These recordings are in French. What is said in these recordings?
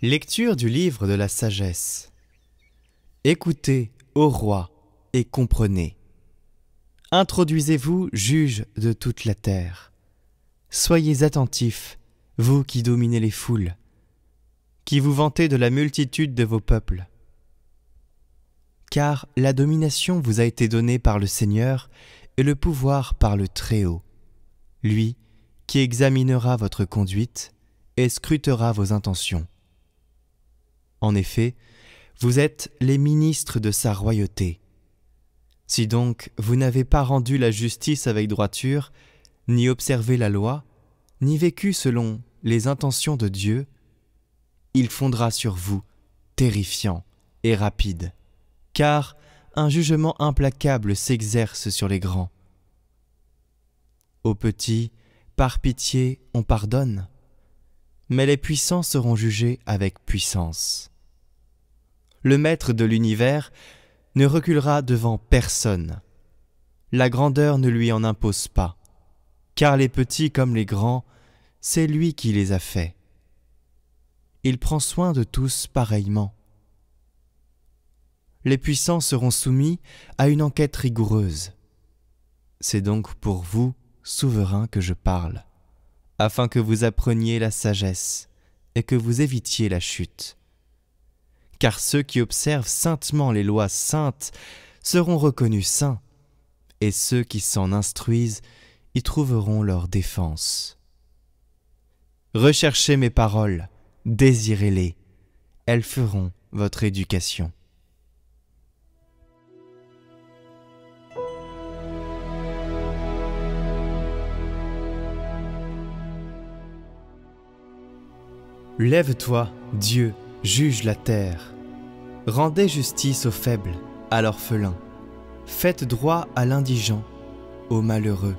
Lecture du livre de la sagesse. Écoutez, ô roi, et comprenez. Introduisez-vous, juges de toute la terre. Soyez attentifs, vous qui dominez les foules, qui vous vantez de la multitude de vos peuples. Car la domination vous a été donnée par le Seigneur et le pouvoir par le Très-Haut, lui qui examinera votre conduite et scrutera vos intentions. En effet, vous êtes les ministres de sa royauté. Si donc vous n'avez pas rendu la justice avec droiture, ni observé la loi, ni vécu selon les intentions de Dieu, il fondera sur vous, terrifiant et rapide, car un jugement implacable s'exerce sur les grands. Aux petits, par pitié, on pardonne, mais les puissants seront jugés avec puissance. Le maître de l'univers ne reculera devant personne. La grandeur ne lui en impose pas, car les petits comme les grands, c'est lui qui les a faits. Il prend soin de tous pareillement. Les puissants seront soumis à une enquête rigoureuse. C'est donc pour vous, souverains, que je parle, afin que vous appreniez la sagesse et que vous évitiez la chute. Car ceux qui observent saintement les lois saintes seront reconnus saints, et ceux qui s'en instruisent y trouveront leur défense. Recherchez mes paroles, désirez-les, elles feront votre éducation. Lève-toi, Dieu, juge la terre. Rendez justice aux faibles, à l'orphelin. Faites droit à l'indigent, au malheureux.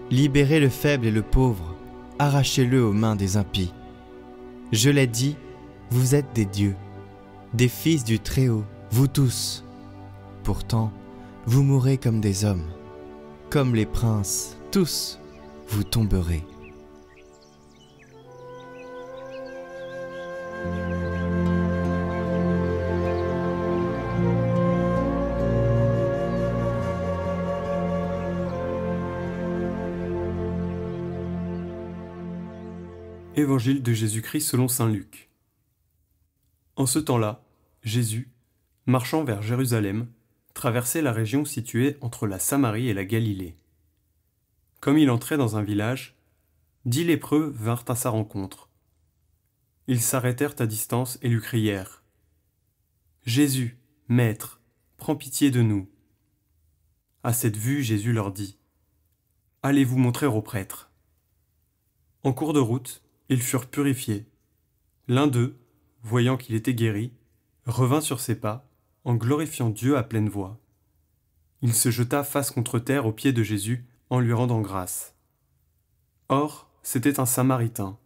Libérez le faible et le pauvre, arrachez-le aux mains des impies. Je l'ai dit, vous êtes des dieux, des fils du Très-Haut, vous tous. Pourtant, vous mourrez comme des hommes. Comme les princes, tous, vous tomberez. Évangile de Jésus-Christ selon saint Luc. En ce temps-là, Jésus, marchant vers Jérusalem, traversait la région située entre la Samarie et la Galilée. Comme il entrait dans un village, 10 lépreux vinrent à sa rencontre. Ils s'arrêtèrent à distance et lui crièrent : « Jésus, Maître, prends pitié de nous. » À cette vue, Jésus leur dit : « Allez vous montrer aux prêtres. » En cours de route, ils furent purifiés. L'un d'eux, voyant qu'il était guéri, revint sur ses pas, en glorifiant Dieu à pleine voix. Il se jeta face contre terre aux pieds de Jésus, en lui rendant grâce. Or, c'était un Samaritain.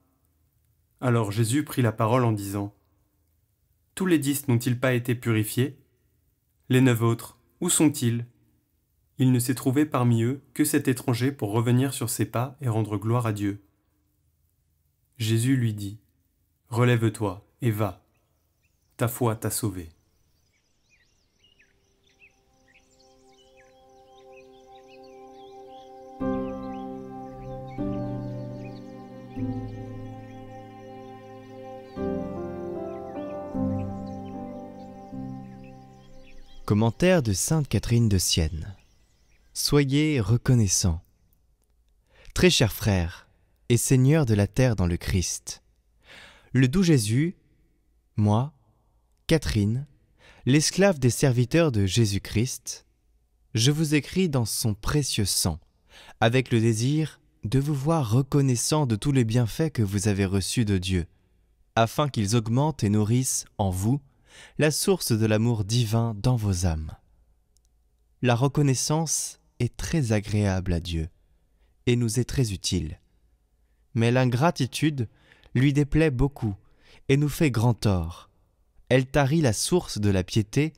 Alors Jésus prit la parole en disant : « Tous les 10 n'ont-ils pas été purifiés ? Les 9 autres, où sont-ils ? Il ne s'est trouvé parmi eux que cet étranger pour revenir sur ses pas et rendre gloire à Dieu. » Jésus lui dit : « Relève-toi et va, ta foi t'a sauvé. » Commentaire de sainte Catherine de Sienne. Soyez reconnaissants. Très chers frères et seigneurs de la terre dans le Christ, le doux Jésus, moi, Catherine, l'esclave des serviteurs de Jésus-Christ, je vous écris dans son précieux sang, avec le désir de vous voir reconnaissants de tous les bienfaits que vous avez reçus de Dieu, afin qu'ils augmentent et nourrissent en vous la source de l'amour divin dans vos âmes. La reconnaissance est très agréable à Dieu et nous est très utile. Mais l'ingratitude lui déplaît beaucoup et nous fait grand tort. Elle tarit la source de la piété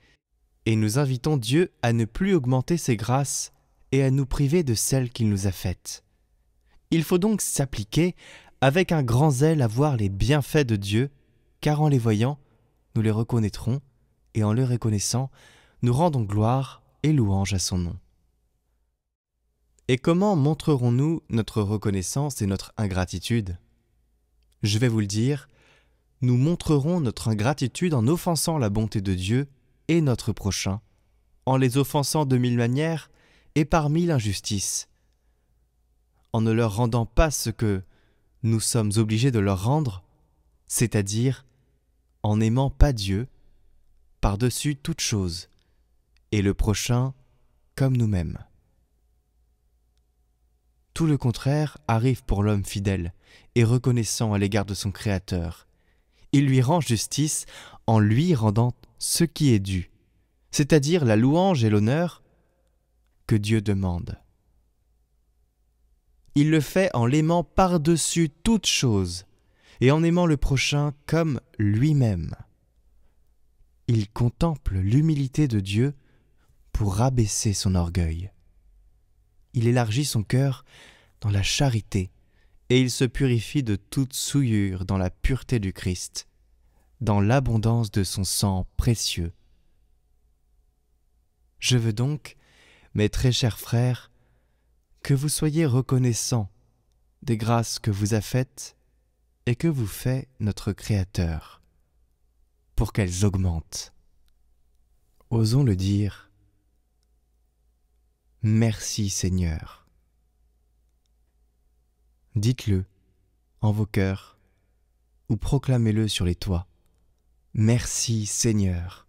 et nous invitons Dieu à ne plus augmenter ses grâces et à nous priver de celles qu'il nous a faites. Il faut donc s'appliquer avec un grand zèle à voir les bienfaits de Dieu, car en les voyant, nous les reconnaîtrons, et en les reconnaissant, nous rendons gloire et louange à son nom. Et comment montrerons-nous notre reconnaissance et notre ingratitude ? Je vais vous le dire, nous montrerons notre ingratitude en offensant la bonté de Dieu et notre prochain, en les offensant de mille manières et par mille injustices, en ne leur rendant pas ce que nous sommes obligés de leur rendre, c'est-à-dire en n'aimant pas Dieu par-dessus toute chose, et le prochain comme nous-mêmes. Tout le contraire arrive pour l'homme fidèle et reconnaissant à l'égard de son Créateur. Il lui rend justice en lui rendant ce qui est dû, c'est-à-dire la louange et l'honneur que Dieu demande. Il le fait en l'aimant par-dessus toute chose et en aimant le prochain comme lui-même. Il contemple l'humilité de Dieu pour rabaisser son orgueil. Il élargit son cœur dans la charité et il se purifie de toute souillure dans la pureté du Christ, dans l'abondance de son sang précieux. Je veux donc, mes très chers frères, que vous soyez reconnaissants des grâces que vous a faites et que vous fait notre Créateur, pour qu'elles augmentent. Osons le dire. Merci Seigneur. Dites-le en vos cœurs ou proclamez-le sur les toits. Merci Seigneur.